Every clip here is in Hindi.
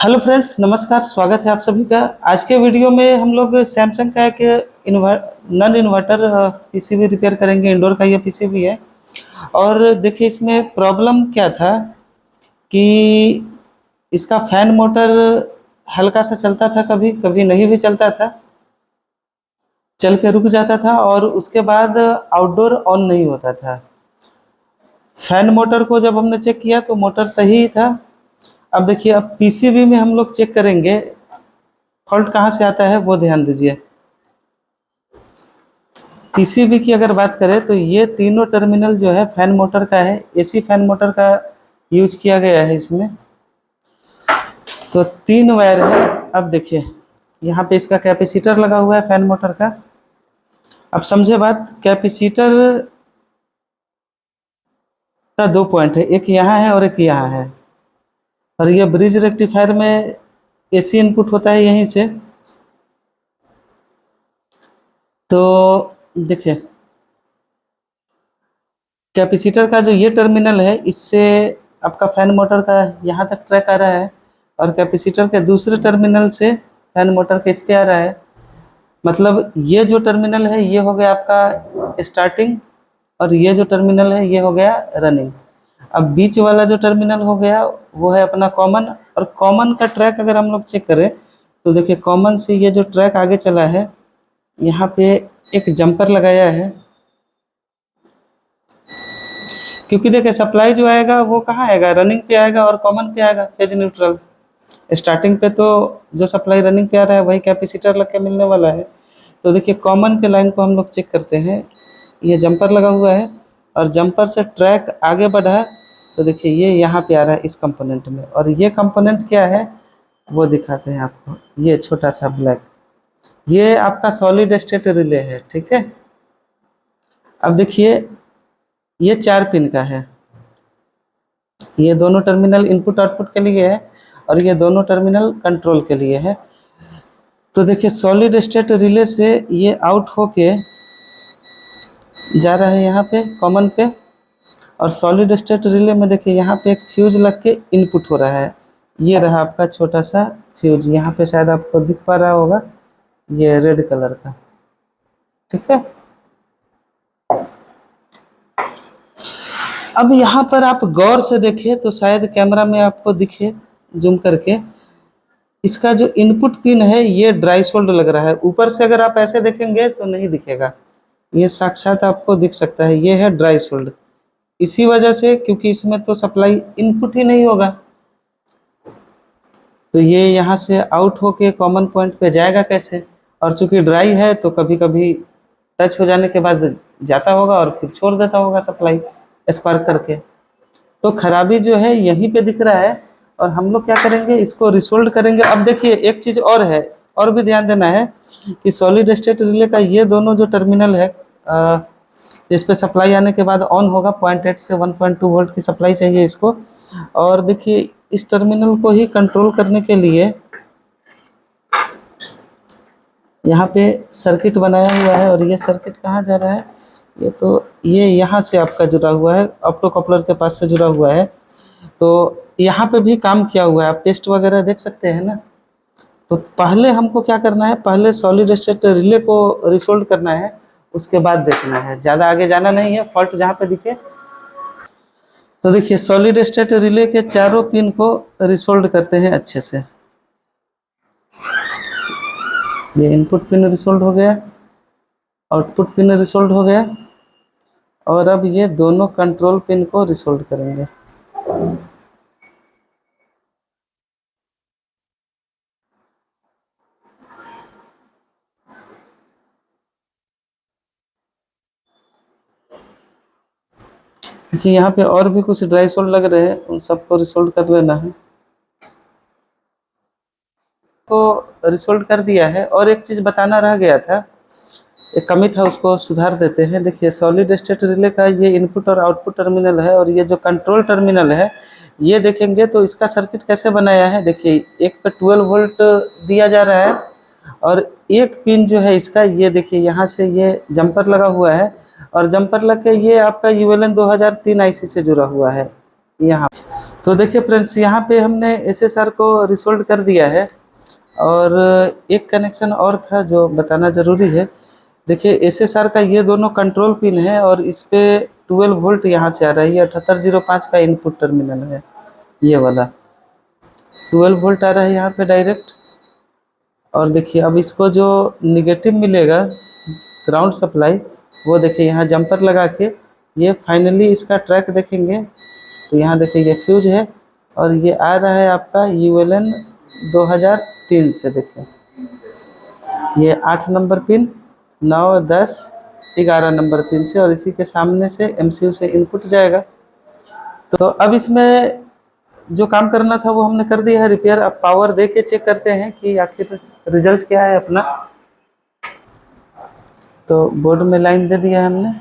हेलो फ्रेंड्स, नमस्कार। स्वागत है आप सभी का। आज के वीडियो में हम लोग सैमसंग का एक नॉन इन्वर्टर पीसीबी रिपेयर करेंगे। इंडोर का ये पीसीबी है। और देखिए इसमें प्रॉब्लम क्या था कि इसका फैन मोटर हल्का सा चलता था, कभी कभी नहीं भी चलता था, चल के रुक जाता था और उसके बाद आउटडोर ऑन नहीं होता था। फैन मोटर को जब हमने चेक किया तो मोटर सही ही था। अब देखिए, अब पीसीबी में हम लोग चेक करेंगे फॉल्ट कहाँ से आता है, वो ध्यान दीजिए। पीसीबी की अगर बात करें तो ये तीनों टर्मिनल जो है फैन मोटर का है, एसी फैन मोटर का यूज किया गया है इसमें। तो तीन वायर है। अब देखिए यहाँ पे इसका कैपेसिटर लगा हुआ है फैन मोटर का। अब समझे बात, कैपेसिटर का दो पॉइंट है, एक यहाँ है और एक यहाँ है। और ये ब्रिज रेक्टिफायर में एसी इनपुट होता है यहीं से। तो देखिए कैपेसिटर का जो ये टर्मिनल है, इससे आपका फैन मोटर का यहाँ तक ट्रैक आ रहा है और कैपेसिटर के दूसरे टर्मिनल से फैन मोटर के इस पे आ रहा है। मतलब ये जो टर्मिनल है ये हो गया आपका स्टार्टिंग और ये जो टर्मिनल है ये हो गया रनिंग। अब बीच वाला जो टर्मिनल हो गया वो है अपना कॉमन। और कॉमन का ट्रैक अगर हम लोग चेक करें तो देखिए कॉमन से ये जो ट्रैक आगे चला है, यहाँ पे एक जंपर लगाया है। क्योंकि देखिए सप्लाई जो आएगा वो कहाँ आएगा, रनिंग पे आएगा और कॉमन पे आएगा फेज न्यूट्रल। स्टार्टिंग पे तो जो सप्लाई रनिंग पे आ रहा है वही कैपेसिटर लग के मिलने वाला है। तो देखिए कॉमन के लाइन को हम लोग चेक करते हैं। ये जंपर लगा हुआ है और जंपर से ट्रैक आगे बढ़ा तो देखिए ये यहाँ पे आ रहा है इस कंपोनेंट में। और ये कंपोनेंट क्या है वो दिखाते हैं आपको। ये छोटा सा ब्लैक, ये आपका सॉलिड स्टेट रिले है, ठीक है। अब देखिए ये 4 पिन का है। ये दोनों टर्मिनल इनपुट आउटपुट के लिए है और ये दोनों टर्मिनल कंट्रोल के लिए है। तो देखिए सॉलिड स्टेट रिले से ये आउट होके जा रहा है यहाँ पे कॉमन पे। और सॉलिड स्टेट रिले में देखिए यहाँ पे एक फ्यूज लग के इनपुट हो रहा है। ये रहा आपका छोटा सा फ्यूज, यहाँ पे शायद आपको दिख पा रहा होगा, ये रेड कलर का, ठीक है। अब यहाँ पर आप गौर से देखें तो शायद कैमरा में आपको दिखे जूम करके, इसका जो इनपुट पिन है ये ड्राई सोल्ड लग रहा है। ऊपर से अगर आप ऐसे देखेंगे तो नहीं दिखेगा, ये साक्षात आपको दिख सकता है, ये है ड्राई सोल्ड। इसी वजह से, क्योंकि इसमें तो सप्लाई इनपुट ही नहीं होगा, तो ये यहाँ से आउट होके कॉमन पॉइंट पे जाएगा कैसे। और चूंकि ड्राई है तो कभी कभी टच हो जाने के बाद जाता होगा और फिर छोड़ देता होगा सप्लाई स्पार्क करके। तो खराबी जो है यहीं पे दिख रहा है और हम लोग क्या करेंगे, इसको रिसोल्ड करेंगे। अब देखिए एक चीज़ और है, और भी ध्यान देना है कि सॉलिड स्टेट रिले का ये दोनों जो टर्मिनल है इस पे सप्लाई आने के बाद ऑन होगा। 0.8 से 1.2 वोल्ट की सप्लाई चाहिए इसको। और देखिए इस टर्मिनल को ही कंट्रोल करने के लिए यहाँ पे सर्किट बनाया हुआ है। और ये सर्किट कहाँ जा रहा है, ये तो ये यहाँ से आपका जुड़ा हुआ है, ऑप्टो कपलर के पास से जुड़ा हुआ है। तो यहाँ पे भी काम किया हुआ है, आप टेस्ट वगैरह देख सकते हैं ना। तो पहले हमको क्या करना है, पहले सॉलिड स्टेट रिले को रिसोल्ड करना है, उसके बाद देखना है, ज़्यादा आगे जाना नहीं है फॉल्ट जहाँ पे दिखे। तो देखिए सॉलिड स्टेट रिले के चारों पिन को रिसोल्ड करते हैं अच्छे से। ये इनपुट पिन रिसोल्ड हो गया, आउटपुट पिन रिसोल्ड हो गया, और अब ये दोनों कंट्रोल पिन को रिसोल्ड करेंगे। देखिए यहाँ पे और भी कुछ ड्राई सोल्ड लग रहे हैं, उन सबको रिसोल्ड कर लेना है। तो रिसोल्ड कर दिया है। और एक चीज़ बताना रह गया था, एक कमी था, उसको सुधार देते हैं। देखिए सॉलिड स्टेट रिले का ये इनपुट और आउटपुट टर्मिनल है और ये जो कंट्रोल टर्मिनल है ये देखेंगे तो इसका सर्किट कैसे बनाया है। देखिए एक पे 12 वोल्ट दिया जा रहा है और एक पिन जो है इसका, ये देखिए यहाँ से ये जंपर लगा हुआ है और जंपर लग के ये आपका ULN 2003 IC से जुड़ा हुआ है यहाँ। तो देखिए फ्रेंड्स, यहाँ पे हमने SSR को रिसोल्व कर दिया है। और एक कनेक्शन और था जो बताना ज़रूरी है। देखिए SSR का ये दोनों कंट्रोल पिन है और इस पे 12 वोल्ट यहाँ से आ रहा है। ये 7805 का इनपुट टर्मिनल है, ये वाला 12 वोल्ट आ रहा है यहाँ पे डायरेक्ट। और देखिए अब इसको जो निगेटिव मिलेगा ग्राउंड सप्लाई, वो देखिए यहाँ जंपर लगा के ये फाइनली इसका ट्रैक देखेंगे तो यहाँ देखिए ये फ्यूज है और ये आ रहा है आपका ULN 2003 से। देखिए ये 8 नंबर पिन, 9, 10, 11 नंबर पिन से, और इसी के सामने से MCU से इनपुट जाएगा। तो अब इसमें जो काम करना था वो हमने कर दिया है रिपेयर। अब पावर दे के चेक करते हैं कि आखिर रिजल्ट क्या है अपना। तो बोर्ड में लाइन दे दिया है हमने।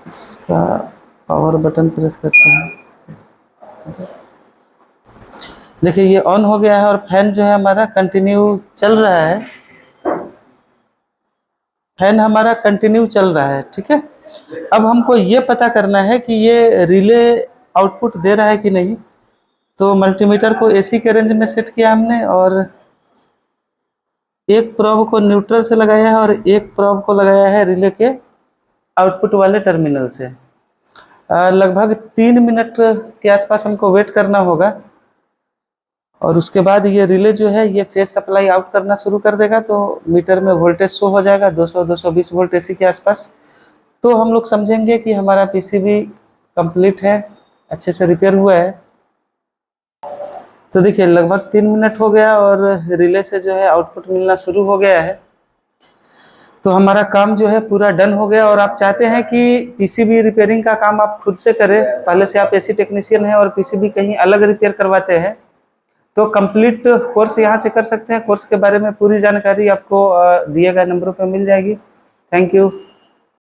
इसका पावर बटन प्रेस करते हैं। देखिए ये ऑन हो गया है और फैन जो है हमारा कंटिन्यू चल रहा है। फैन हमारा कंटिन्यू चल रहा है, ठीक है। अब हमको ये पता करना है कि ये रिले आउटपुट दे रहा है कि नहीं। तो मल्टीमीटर को AC के रेंज में सेट किया हमने और एक प्रोब को न्यूट्रल से लगाया है और एक प्रोब को लगाया है रिले के आउटपुट वाले टर्मिनल से। लगभग 3 मिनट के आसपास हमको वेट करना होगा और उसके बाद ये रिले जो है ये फेज सप्लाई आउट करना शुरू कर देगा। तो मीटर में वोल्टेज शो हो जाएगा 200-220 वोल्ट AC के आसपास। तो हम लोग समझेंगे कि हमारा PCB कंप्लीट है, अच्छे से रिपेयर हुआ है। तो देखिए लगभग 3 मिनट हो गया और रिले से जो है आउटपुट मिलना शुरू हो गया है। तो हमारा काम जो है पूरा डन हो गया। और आप चाहते हैं कि PCB रिपेयरिंग का काम आप खुद से करें, पहले से आप AC टेक्नीशियन हैं और PCB कहीं अलग रिपेयर करवाते हैं, तो कंप्लीट कोर्स यहाँ से कर सकते हैं। कोर्स के बारे में पूरी जानकारी आपको दिए गए नंबरों पर मिल जाएगी। Thank you.